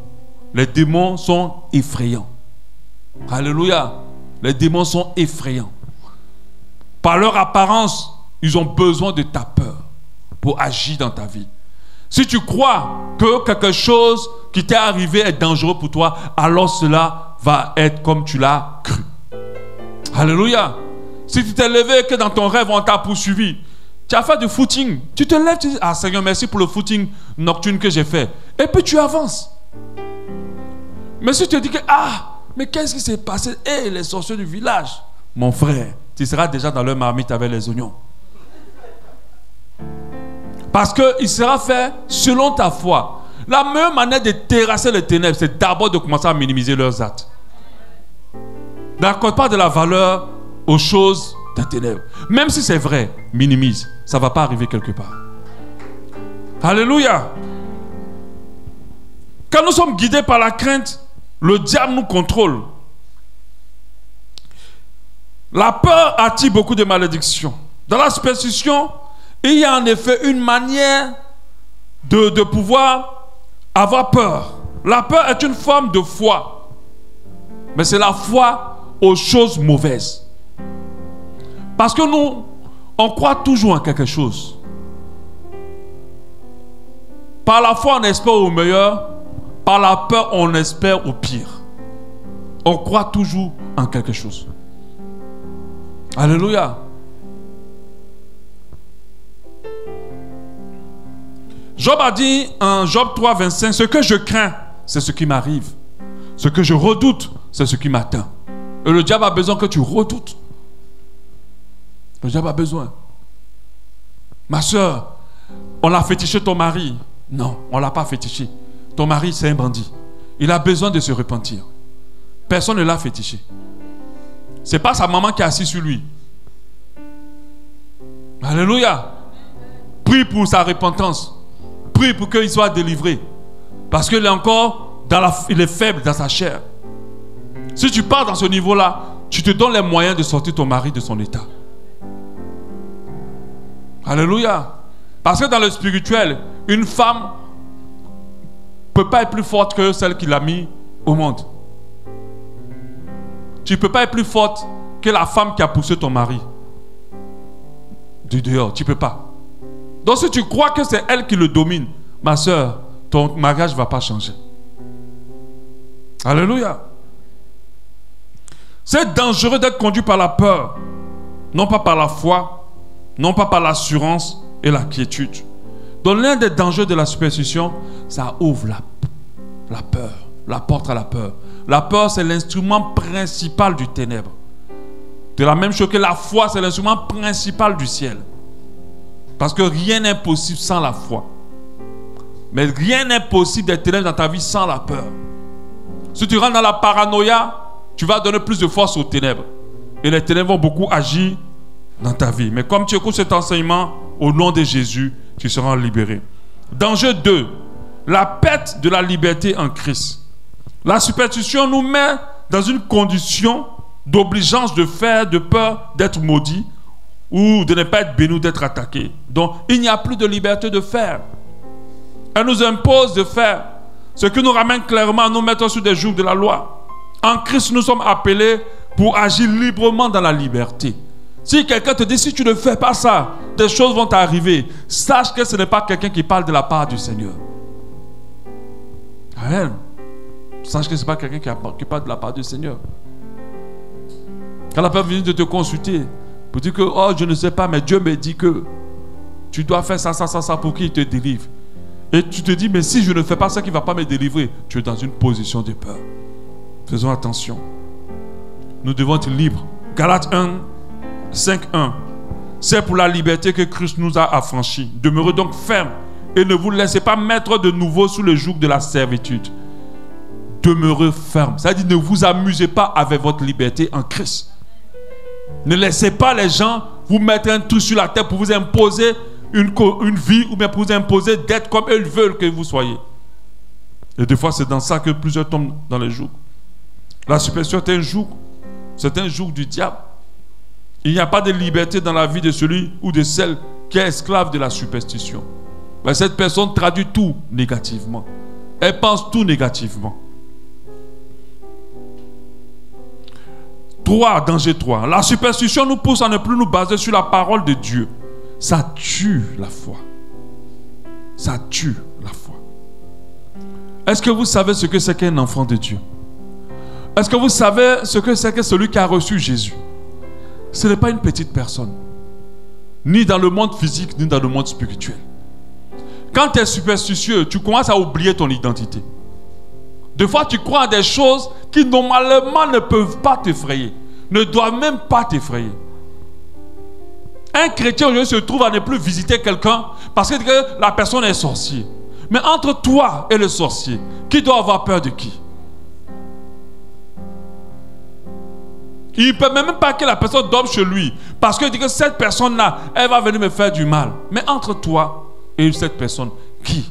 Les démons sont effrayants. Alléluia. Les démons sont effrayants. Par leur apparence, ils ont besoin de ta peur pour agir dans ta vie. Si tu crois que quelque chose qui t'est arrivé est dangereux pour toi, alors cela va être comme tu l'as cru. Alléluia. Si tu t'es levé et que dans ton rêve on t'a poursuivi, tu as fait du footing, tu te lèves, tu dis, ah Seigneur, merci pour le footing nocturne que j'ai fait. Et puis tu avances. Mais si tu te dis que, ah, mais qu'est-ce qui s'est passé? Eh, les sorciers du village. Mon frère, tu seras déjà dans leur marmite avec les oignons. Parce qu'il sera fait selon ta foi. La meilleure manière de terrasser les ténèbres, c'est d'abord de commencer à minimiser leurs actes. N'accorde pas de la valeur aux choses des ténèbres. Même si c'est vrai, minimise. Ça ne va pas arriver quelque part. Alléluia. Quand nous sommes guidés par la crainte, le diable nous contrôle. La peur attire beaucoup de malédictions. Dans la superstition, il y a en effet une manière de pouvoir avoir peur. La peur est une forme de foi. Mais c'est la foi aux choses mauvaises. Parce que nous, on croit toujours en quelque chose. Par la foi, on espère au meilleur. Par la peur, on espère au pire. On croit toujours en quelque chose. Alléluia. Job a dit en Job 3, 25, ce que je crains, c'est ce qui m'arrive. Ce que je redoute, c'est ce qui m'atteint. Et le diable a besoin que tu redoutes. Le diable a besoin. Ma soeur, on a fétiché ton mari. Non, on ne l'a pas fétiché. Ton mari, c'est un bandit. Il a besoin de se repentir. Personne ne l'a fétiché. Ce n'est pas sa maman qui est assise sur lui. Alléluia. Prie pour sa repentance. prie pour qu'il soit délivré. Parce qu'il est encore il est faible dans sa chair. Si tu pars dans ce niveau-là, tu te donnes les moyens de sortir ton mari de son état. Alléluia. Parce que dans le spirituel, une femme ne peut pas être plus forte que celle qui l'a mis au monde. Tu ne peux pas être plus forte que la femme qui a poussé ton mari du dehors. Tu ne peux pas. Donc si tu crois que c'est elle qui le domine, ma soeur, ton mariage ne va pas changer. Alléluia. C'est dangereux d'être conduit par la peur, non pas par la foi, non pas par l'assurance et la quiétude. Donc l'un des dangers de la superstition, ça ouvre la peur, la porte à la peur. La peur, c'est l'instrument principal du ténèbre. De la même chose que la foi, c'est l'instrument principal du ciel. Parce que rien n'est possible sans la foi. Mais rien n'est possible des ténèbres dans ta vie sans la peur. Si tu rentres dans la paranoïa, tu vas donner plus de force aux ténèbres. Et les ténèbres vont beaucoup agir dans ta vie. Mais comme tu écoutes cet enseignement, au nom de Jésus, tu seras libéré. Danger 2. La perte de la liberté en Christ. La superstition nous met dans une condition d'obligeance de faire, de peur d'être maudit ou de ne pas être béni ou d'être attaqué. Donc, il n'y a plus de liberté de faire. Elle nous impose de faire ce qui nous ramène clairement à nous mettre sur des jougs de la loi. En Christ, nous sommes appelés pour agir librement dans la liberté. Si quelqu'un te dit, si tu ne fais pas ça, des choses vont t'arriver, sache que ce n'est pas quelqu'un qui parle de la part du Seigneur. Amen. Sache que ce n'est pas quelqu'un qui parle de la part du Seigneur. Quand la personne vient de te consulter pour dire que, oh, je ne sais pas, mais Dieu me dit que tu dois faire ça, ça, ça, ça pour qu'il te délivre. Et tu te dis, mais si je ne fais pas ça, qu'il ne va pas me délivrer. Tu es dans une position de peur. Faisons attention. Nous devons être libres. Galates 1, 5:1. C'est pour la liberté que Christ nous a affranchis. Demeurez donc fermes et ne vous laissez pas mettre de nouveau sous le joug de la servitude. Demeurez fermes. C'est-à-dire, ne vous amusez pas avec votre liberté en Christ. Ne laissez pas les gens vous mettre un truc sur la tête pour vous imposer une vie ou bien pour vous imposer d'être comme eux veulent que vous soyez. Et des fois, c'est dans ça que plusieurs tombent dans les jougs. La superstition est un joug. C'est un joug du diable. Il n'y a pas de liberté dans la vie de celui ou de celle qui est esclave de la superstition. Mais cette personne traduit tout négativement. Elle pense tout négativement. 3, danger 3. La superstition nous pousse à ne plus nous baser sur la parole de Dieu. Ça tue la foi. Ça tue la foi. Est-ce que vous savez ce que c'est qu'un enfant de Dieu? Est-ce que vous savez ce que c'est que celui qui a reçu Jésus? Ce n'est pas une petite personne. Ni dans le monde physique, ni dans le monde spirituel. Quand tu es superstitieux, tu commences à oublier ton identité. Des fois, tu crois à des choses qui normalement ne peuvent pas t'effrayer. Ne doivent même pas t'effrayer. Un chrétien aujourd'hui se trouve à ne plus visiter quelqu'un parce que la personne est sorcier. Mais entre toi et le sorcier, qui doit avoir peur de qui? Il ne peut même pas que la personne dorme chez lui parce qu'il dit que cette personne-là, elle va venir me faire du mal. Mais entre toi et cette personne, qui?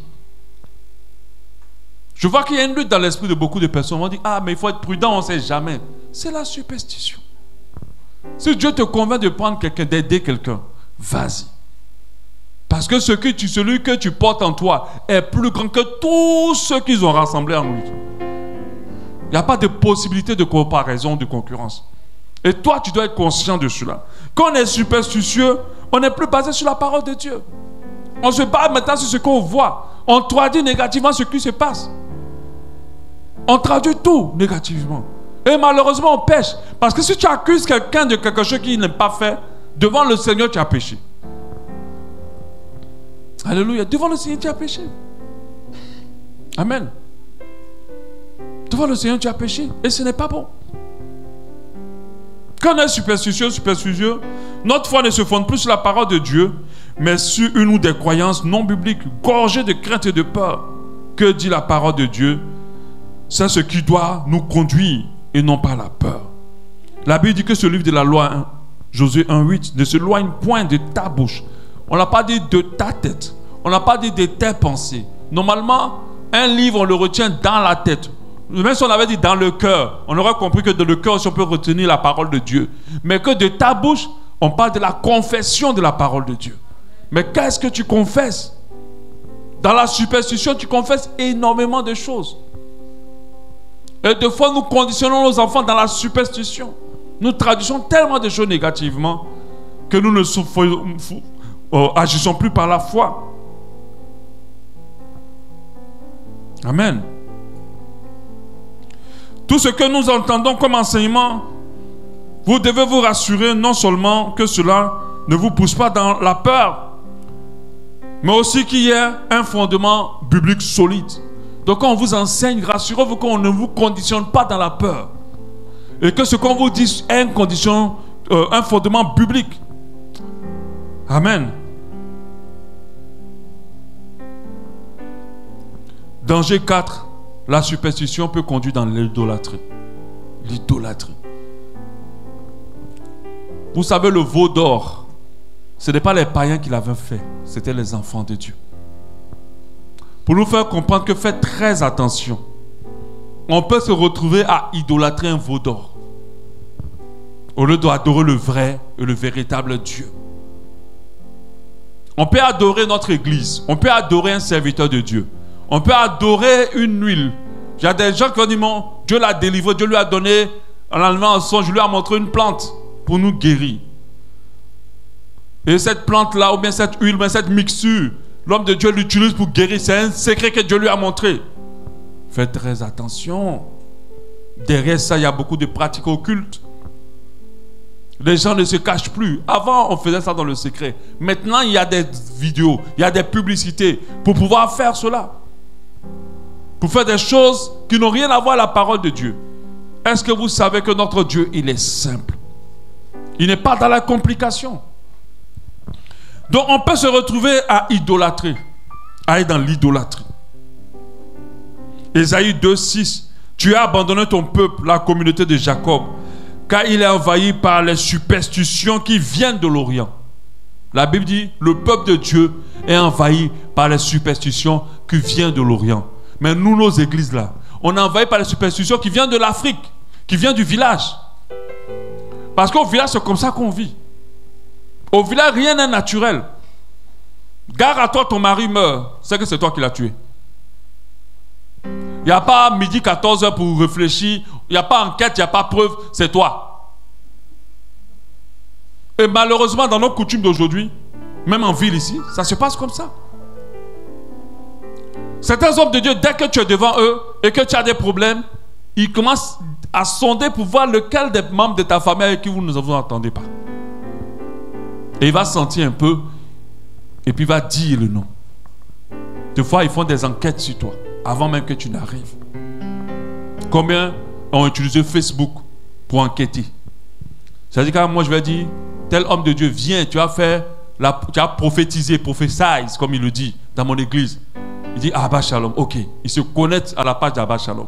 Je vois qu'il y a une lutte dans l'esprit de beaucoup de personnes. On dit, ah, mais il faut être prudent, on ne sait jamais. C'est la superstition. Si Dieu te convainc de prendre quelqu'un, d'aider quelqu'un, vas-y. Parce que celui que tu portes en toi est plus grand que tous ceux qu'ils ont rassemblés en lui. Il n'y a pas de possibilité de comparaison, de concurrence. Et toi, tu dois être conscient de cela. Quand on est superstitieux, on n'est plus basé sur la parole de Dieu. On se base maintenant sur ce qu'on voit. On traduit négativement ce qui se passe. On traduit tout négativement. Et malheureusement, on pêche. Parce que si tu accuses quelqu'un de quelque chose qu'il n'a pas fait, devant le Seigneur, tu as péché. Alléluia. Devant le Seigneur, tu as péché. Amen. Devant le Seigneur, tu as péché. Et ce n'est pas bon. Quand on est superstitieux, notre foi ne se fonde plus sur la parole de Dieu, mais sur une ou des croyances non bibliques, gorgées de crainte et de peur. Que dit la parole de Dieu? C'est ce qui doit nous conduire et non pas la peur. La Bible dit que ce livre de la loi, Josué 1:8, ne se loigne point de ta bouche. On ne l'a pas dit de ta tête. On n'a pas dit de tes pensées. Normalement, un livre, on le retient dans la tête. Même si on avait dit dans le cœur, on aurait compris que dans le cœur, si on peut retenir la parole de Dieu. Mais que de ta bouche, on parle de la confession de la parole de Dieu. Mais qu'est-ce que tu confesses? Dans la superstition, tu confesses énormément de choses. Et des fois, nous conditionnons nos enfants dans la superstition. Nous traduisons tellement de choses négativement que nous ne agissons plus par la foi. Amen. Tout ce que nous entendons comme enseignement, vous devez vous rassurer non seulement que cela ne vous pousse pas dans la peur, mais aussi qu'il y ait un fondement biblique solide. Donc quand on vous enseigne, rassurez-vous qu'on ne vous conditionne pas dans la peur. Et que ce qu'on vous dit est un fondement biblique. Amen. Danger 4. La superstition peut conduire dans l'idolâtrie. L'idolâtrie. Vous savez, le veau d'or, ce n'est pas les païens qui l'avaient fait, c'était les enfants de Dieu. Pour nous faire comprendre que faites très attention. On peut se retrouver à idolâtrer un veau d'or au lieu d'adorer le vrai et le véritable Dieu. On peut adorer notre église, on peut adorer un serviteur de Dieu, on peut adorer une huile. Il y a des gens qui vont dire, Dieu l'a délivré, Dieu lui a donné, en enlevant un songe, je lui ai montré une plante pour nous guérir. Et cette plante-là, ou bien cette huile, ou bien cette mixture, l'homme de Dieu l'utilise pour guérir. C'est un secret que Dieu lui a montré. Faites très attention. Derrière ça, il y a beaucoup de pratiques occultes. Les gens ne se cachent plus. Avant, on faisait ça dans le secret. Maintenant, il y a des vidéos, il y a des publicités pour pouvoir faire cela. Pour faire des choses qui n'ont rien à voir avec la parole de Dieu. Est-ce que vous savez que notre Dieu, il est simple? Il n'est pas dans la complication. Donc, on peut se retrouver à idolâtrer, à être dans l'idolâtrie. Ésaïe 2,6. Tu as abandonné ton peuple, la communauté de Jacob, car il est envahi par les superstitions qui viennent de l'Orient. La Bible dit, le peuple de Dieu est envahi par les superstitions qui viennent de l'Orient. Mais nous, nos églises là, on est envahi par les superstitions qui viennent de l'Afrique, qui viennent du village. Parce qu'au village, c'est comme ça qu'on vit. Au village, rien n'est naturel. Gare à toi, ton mari meurt, c'est que c'est toi qui l'as tué. Il n'y a pas midi 14h pour réfléchir, il n'y a pas enquête, il n'y a pas preuve, c'est toi. Et malheureusement, dans nos coutumes d'aujourd'hui, même en ville ici, ça se passe comme ça. Certains hommes de Dieu, dès que tu es devant eux et que tu as des problèmes, ils commencent à sonder pour voir lequel des membres de ta famille avec qui vous ne vous entendez pas. Et il va sentir un peu et puis il va dire le nom. Des fois, ils font des enquêtes sur toi avant même que tu n'arrives. Combien ont utilisé Facebook pour enquêter? C'est-à-dire que moi je vais dire, tel homme de Dieu, viens, tu as prophétisé, prophesize, comme il le dit dans mon église. Il dit Abba Shalom, ok. Il se connecte à la page d'Abba Shalom.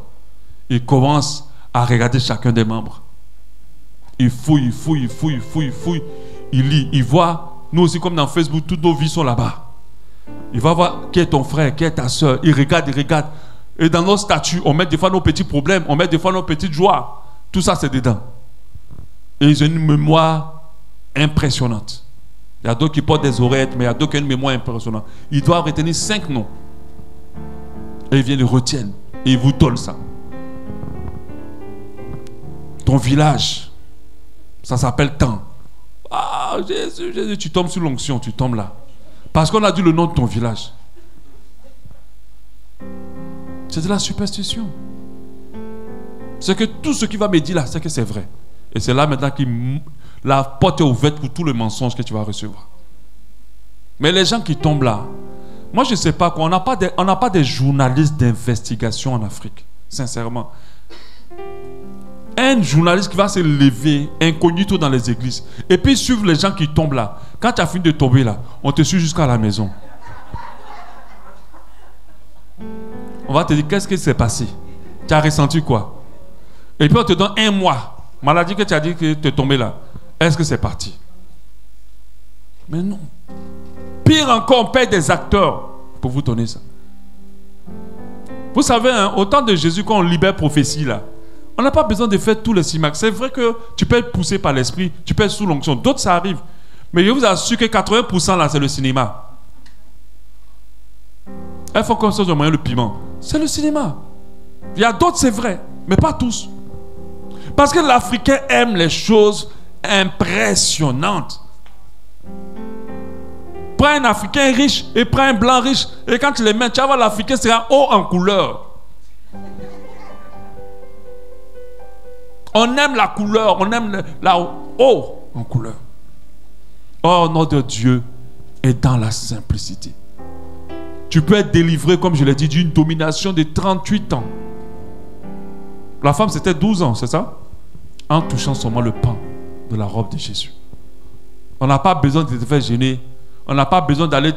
Il commence à regarder chacun des membres. Il fouille. Il lit, il voit. Nous aussi, comme dans Facebook, toutes nos vies sont là-bas. Il va voir qui est ton frère, qui est ta soeur. Il regarde. Et dans nos statuts, on met des fois nos petits problèmes, on met des fois nos petites joies. Tout ça, c'est dedans. Et ils ont une mémoire impressionnante. Il y a d'autres qui portent des oreillettes, mais il y a d'autres qui ont une mémoire impressionnante. Ils doivent retenir 5 noms. Et ils viennent, ils retiennent. Et ils vous donnent ça. Ton village, ça s'appelle tant. Ah, Jésus, tu tombes sur l'onction, tu tombes là. Parce qu'on a dit le nom de ton village. C'est de la superstition. C'est que tout ce qui va me dire là, c'est que c'est vrai. Et c'est là maintenant que la porte est ouverte pour tous les mensonges que tu vas recevoir. Mais les gens qui tombent là, moi je ne sais pas quoi, on n'a pas des journalistes d'investigation en Afrique, sincèrement. Un journaliste qui va se lever incognito dans les églises et puis suivre les gens qui tombent là. Quand tu as fini de tomber là, on te suit jusqu'à la maison. On va te dire qu'est-ce qui s'est passé. Tu as ressenti quoi? Et puis on te donne 1 mois. Maladie que tu as dit que tu es tombé là. Est-ce que c'est parti? Mais non. Pire encore, on paye des acteurs pour vous donner ça. Vous savez, hein, au temps de Jésus, quand on libère prophétie, là, on n'a pas besoin de faire tous les simacs. C'est vrai que tu peux être poussé par l'esprit, tu peux être sous l'onction. D'autres, ça arrive. Mais je vous assure que 80% là, c'est le cinéma. Il faut qu'on se moyen le piment. C'est le cinéma. Il y a d'autres, c'est vrai, mais pas tous. Parce que l'Africain aime les choses impressionnantes. Prends un Africain riche et prends un blanc riche. Et quand tu les mets, tu vas voir l'Africain sera haut en couleur. On aime la couleur, on aime la haut en couleur. Or, notre Dieu est dans la simplicité. Tu peux être délivré, comme je l'ai dit, d'une domination de 38 ans. La femme, c'était 12 ans, c'est ça? En touchant seulement le pan de la robe de Jésus. On n'a pas besoin de te faire gêner. On n'a pas besoin d'aller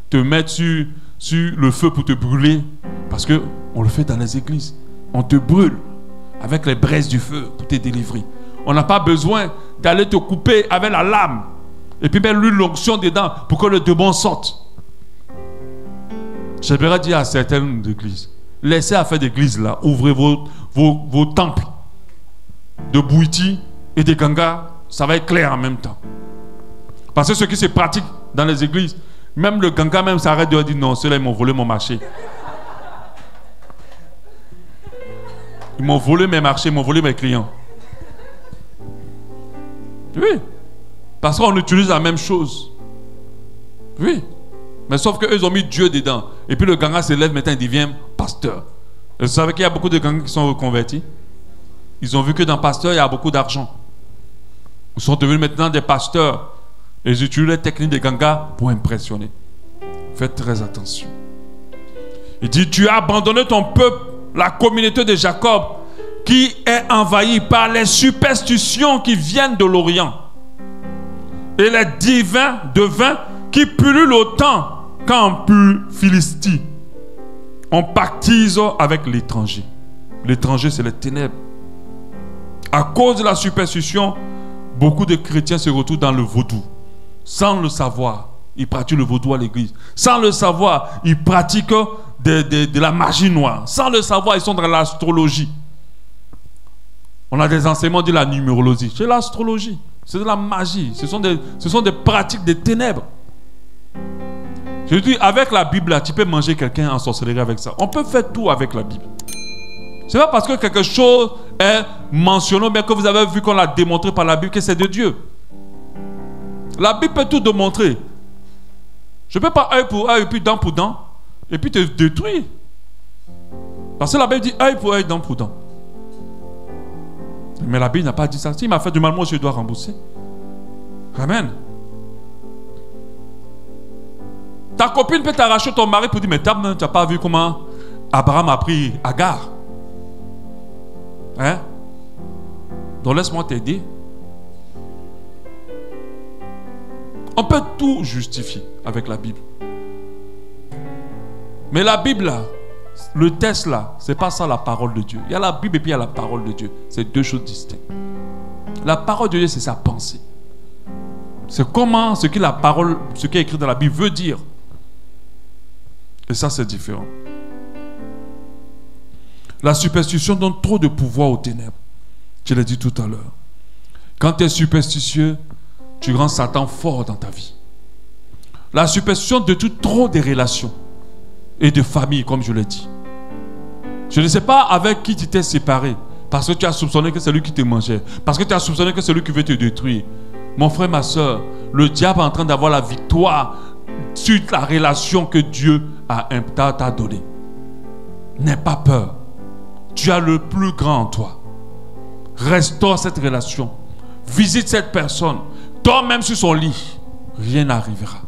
te mettre sur le feu pour te brûler. Parce qu'on le fait dans les églises. On te brûle avec les braises du feu pour te délivrer. On n'a pas besoin d'aller te couper avec la lame et puis mettre l'onction dedans pour que le démon sorte. J'aimerais dire à certaines églises, laissez à faire d'église là, ouvrez vos temples de Bouiti et de Ganga, ça va être clair en même temps. Parce que ce qui se pratique dans les églises, même le Ganga même s'arrête de dire non, ceux-là ils m'ont volé mon marché. Ils m'ont volé mes marchés, ils m'ont volé mes clients. Oui. Parce qu'on utilise la même chose. Oui. Mais sauf qu'eux, ils ont mis Dieu dedans. Et puis le Ganga se lève maintenant, il devient pasteur. Et vous savez qu'il y a beaucoup de Gangas qui sont reconvertis. Ils ont vu que dans pasteur, il y a beaucoup d'argent. Ils sont devenus maintenant des pasteurs. Et ils utilisent les techniques de Ganga pour impressionner. Faites très attention. Il dit, tu as abandonné ton peuple, la communauté de Jacob, qui est envahie par les superstitions qui viennent de l'Orient. Et les divins devins qui pullulent autant qu'en pure Philistie. On pactise avec l'étranger. L'étranger, c'est les ténèbres. À cause de la superstition, beaucoup de chrétiens se retrouvent dans le vaudou. Sans le savoir, ils pratiquent le vaudou à l'église. Sans le savoir, ils pratiquent de la magie noire. Sans le savoir, ils sont dans l'astrologie. On a des enseignements de la numérologie. C'est l'astrologie. C'est de la magie. Ce sont des pratiques des ténèbres. Je dis, avec la Bible, là, tu peux manger quelqu'un en sorcellerie avec ça. On peut faire tout avec la Bible. Ce n'est pas parce que quelque chose est mentionné, mais que vous avez vu qu'on l'a démontré par la Bible que c'est de Dieu. La Bible peut tout démontrer. Je ne peux pas œil pour œil, puis dent pour dent, et puis te détruire. Parce que la Bible dit œil pour œil, dent pour dent. Mais la Bible n'a pas dit ça. S'il m'a fait du mal, moi je dois rembourser. Amen. Ta copine peut t'arracher ton mari pour dire, mais tu n'as pas vu comment Abraham a pris Agar. Hein? Donc laisse-moi t'aider. On peut tout justifier avec la Bible. Mais la Bible là, le test là, c'est pas ça la parole de Dieu. Il y a la Bible et puis il y a la parole de Dieu. C'est deux choses distinctes. La parole de Dieu, c'est sa pensée. C'est comment ce qui est écrit dans la Bible veut dire. Et ça, c'est différent. La superstition donne trop de pouvoir aux ténèbres. Je l'ai dit tout à l'heure. Quand tu es superstitieux, tu rends Satan fort dans ta vie. La superstition détruit trop de relations et de familles, comme je l'ai dit. Je ne sais pas avec qui tu t'es séparé, parce que tu as soupçonné que c'est lui qui te mangeait, parce que tu as soupçonné que c'est lui qui veut te détruire. Mon frère, ma soeur, le diable est en train d'avoir la victoire sur la relation que Dieu t'a donnée. N'aie pas peur. Tu as le plus grand en toi. Restaure cette relation. Visite cette personne. Dors même sur son lit. Rien n'arrivera.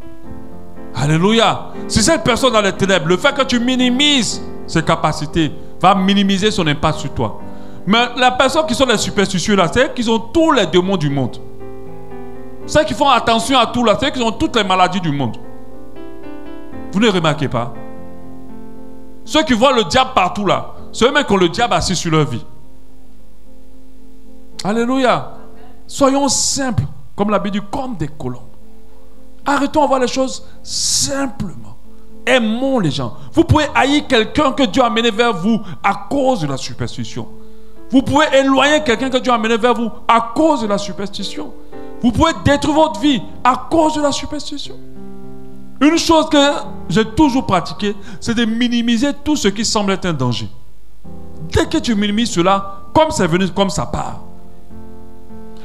Alléluia. Si cette personne dans les ténèbres, le fait que tu minimises ses capacités va minimiser son impact sur toi. Mais les personnes qui sont les superstitieux là, c'est qu'ils ont tous les démons du monde. Ceux qui font attention à tout là, c'est qu'ils ont toutes les maladies du monde. Vous ne remarquez pas? Ceux qui voient le diable partout là, c'est eux-mêmes qui ont le diable assis sur leur vie. Alléluia. Soyons simples, comme la Bible dit, comme des colombes. Arrêtons à voir les choses simplement. Aimons les gens. Vous pouvez haïr quelqu'un que Dieu a amené vers vous à cause de la superstition. Vous pouvez éloigner quelqu'un que Dieu a amené vers vous à cause de la superstition. Vous pouvez détruire votre vie à cause de la superstition. Une chose que j'ai toujours pratiquée, c'est de minimiser tout ce qui semble être un danger. Dès que tu minimises cela, comme c'est venu, comme ça part.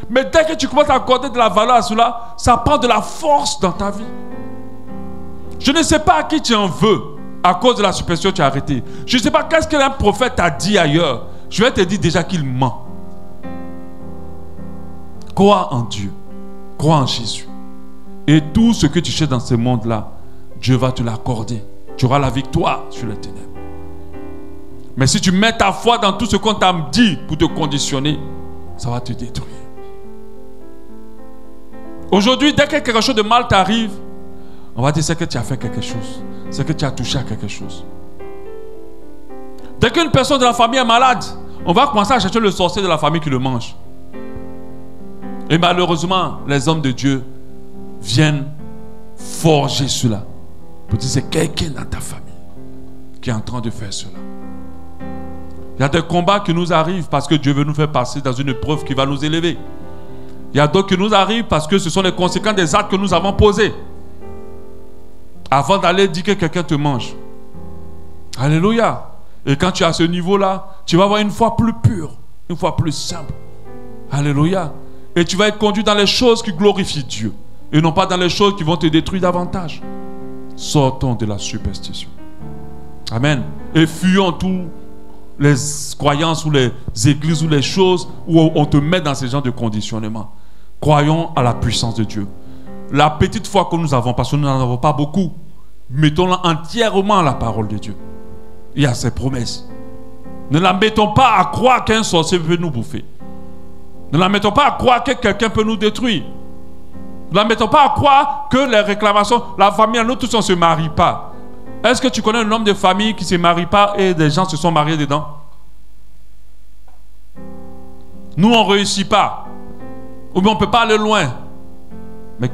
Mais dès que tu commences à accorder de la valeur à cela, ça prend de la force dans ta vie. Je ne sais pas à qui tu en veux à cause de la superstition tu as arrêté. Je ne sais pas qu'est-ce qu'un prophète t'a dit ailleurs. Je vais te dire déjà qu'il ment. Crois en Dieu. Crois en Jésus. Et tout ce que tu cherches dans ce monde-là, Dieu va te l'accorder. Tu auras la victoire sur les ténèbres. Mais si tu mets ta foi dans tout ce qu'on t'a dit pour te conditionner, ça va te détruire. Aujourd'hui, dès que quelque chose de mal t'arrive, on va dire c'est que tu as fait quelque chose. C'est que tu as touché à quelque chose. Dès qu'une personne de la famille est malade, on va commencer à chercher le sorcier de la famille qui le mange. Et malheureusement, les hommes de Dieu viennent forger cela. Pour dire c'est quelqu'un dans ta famille qui est en train de faire cela. Il y a des combats qui nous arrivent parce que Dieu veut nous faire passer dans une épreuve qui va nous élever. Il y a d'autres qui nous arrivent parce que ce sont les conséquences des actes que nous avons posés. Avant d'aller dire que quelqu'un te mange. Alléluia. Et quand tu es à ce niveau-là, tu vas avoir une foi plus pure, une foi plus simple. Alléluia. Et tu vas être conduit dans les choses qui glorifient Dieu. Et non pas dans les choses qui vont te détruire davantage. Sortons de la superstition. Amen. Et fuyons tous les croyances ou les églises ou les choses où on te met dans ce genre de conditionnement. Croyons à la puissance de Dieu. La petite foi que nous avons, parce que nous n'en avons pas beaucoup, mettons-la entièrement à la parole de Dieu. Il y a ses promesses. Ne la mettons pas à croire qu'un sorcier peut nous bouffer. Ne la mettons pas à croire que quelqu'un peut nous détruire. Ne la mettons pas à croire que les réclamations, la famille, nous tous on ne se marie pas. Est-ce que tu connais le nombre de familles qui ne se marient pas et des gens se sont mariés dedans? Nous on ne réussit pas. Ou bien on ne peut pas aller loin. Mais